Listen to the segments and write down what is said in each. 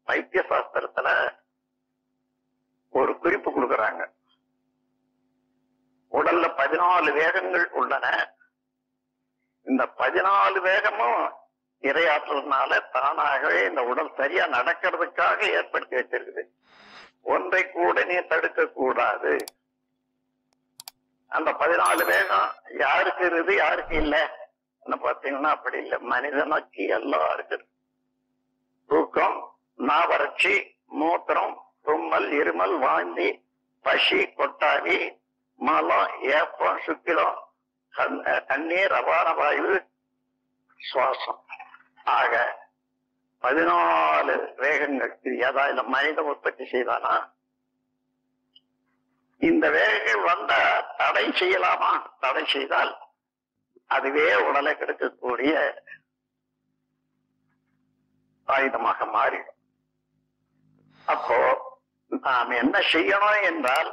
வைத்திய சாஸ்திரத்துல ஒரு குறிப்பு கொடுக்கறாங்க. உடல்ல 14 வேகங்கள் உள்ளன. இந்த 14 வேகமும் இறையாற்றல்னால தானாகவே இந்த உடல் சரியா நடக்கிறதுக்காக ஏற்படுத்தி வச்சிருக்குது. ஒன்றை கூட நீ தடுக்க கூடாது. அந்த 14 வேகம் யாருக்கு இருக்குது யாருக்கு இல்லை பாத்தீங்கன்னா அப்படி இல்லை. மனிதனுக்கு எல்லாம் இருக்குது. தூக்கம், நாவறட்சி, மூத்திரம், தும்மல், இருமல், வாந்தி, பசி, கொட்டாவி, மலம், ஏப்பம், சுக்கிலம், தண்ணீர், அபான வாயு, சுவாசம் ஆக 14 வேகங்கள். இது ஏதாவது மனித உற்பத்தி செய்தானா? இந்த வேகங்கள் வந்தா தடை செய்யலாமா? தடை செய்தால் அதுவே உடலை கெடுக்கக்கூடிய ஆயுதமாக மாறிடும். அப்போ நாம் என்ன செய்யணும் என்றால்,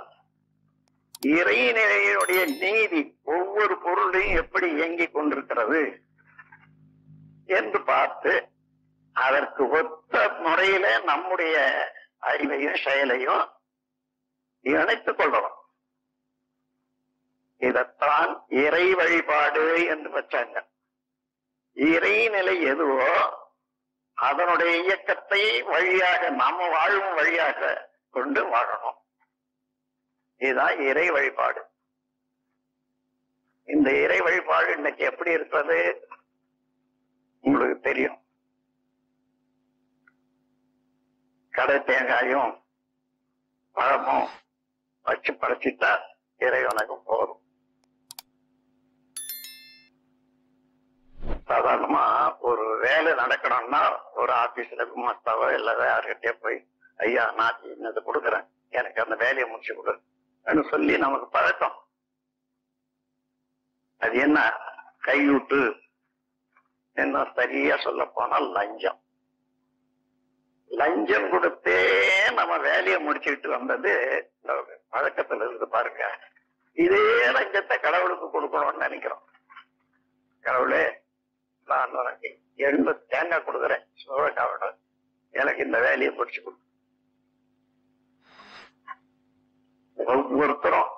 இறைநிலையுடைய நீதி ஒவ்வொரு பொருளையும் எப்படி இயங்கிக் கொண்டிருக்கிறது என்று பார்த்து அதற்கு ஒத்த முறையில நம்முடைய அறிவையும் செயலையும் இணைத்துக் கொள்ளணும். இதைத்தான் இறை வழிபாடு என்று வச்சாங்க. இறைநிலை எதுவோ அதனுடைய இயக்கத்தை வழியாக நம்ம வாழும் வழியாக கொண்டு வாழணும். இதுதான் இறை வழிபாடு. இந்த இறை வழிபாடு இன்னைக்கு எப்படி இருப்பது உங்களுக்கு தெரியும். கடை தேங்காயும் பழமும் வச்சு படைச்சிட்டா இறைவனுக்கு போதும். சாதாரணமா ஒரு வேலை நடக்கணும்னா ஒரு ஆபீஸ்ல குமாஸ்தாவோ இல்ல யாருக்கிட்டே போய், ஐயா நான் இன்னது கொடுக்குறேன், எனக்கு அந்த வேலையை முடிச்சு கொடு சொல்லி நமக்கு பழக்கம். அது என்ன? கையூட்டு என்ன சரியா சொல்ல போனால் லஞ்சம். லஞ்சம் கொடுத்தே நம்ம வேலையை முடிச்சுக்கிட்டு வந்தது பழக்கத்துல இருந்து பாருங்க. இதே லஞ்சத்தை கடவுளுக்கு கொடுக்கணும்னு நினைக்கிறோம். கடவுளே, நான் உனக்கு 80 தேங்காய் கொடுக்குறேன், சோழக்காவோட எனக்கு இந்த வேலையை முடிச்சு கொடு. ஒவ்வொருத்தரும்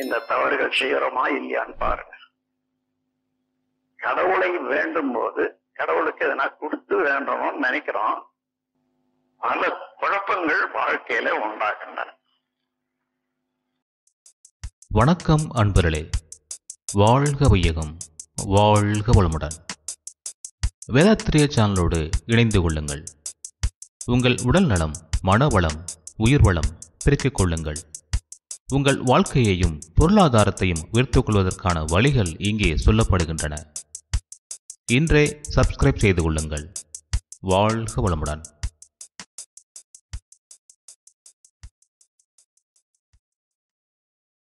இந்த தவறுகள் செய்யறோமா இல்லையான்னு பாருங்க. கடவுளை வேண்டும் போது கடவுளுக்கு எதனா கொடுத்து வேண்டணும்னு நினைக்கிறோம். பல குழப்பங்கள் வாழ்க்கையில உண்டாகின்றன. வணக்கம் அன்பர்களே, வாழ்க வையகம், வாழ்க வளமுடன். வேதாத்திரிய சேனலோடு இணைந்து கொள்ளுங்கள். உங்கள் உடல் நலம், மனவளம், உயிர் வளம் பெருக்கிக் கொள்ளுங்கள். உங்கள் வாழ்க்கையையும் பொருளாதாரத்தையும் உயர்த்திக் கொள்வதற்கான வழிகள் இங்கே சொல்லப்படுகின்றன. இன்றே சப்ஸ்கிரைப் செய்து கொள்ளுங்கள். வாழ்க வளமுடன்.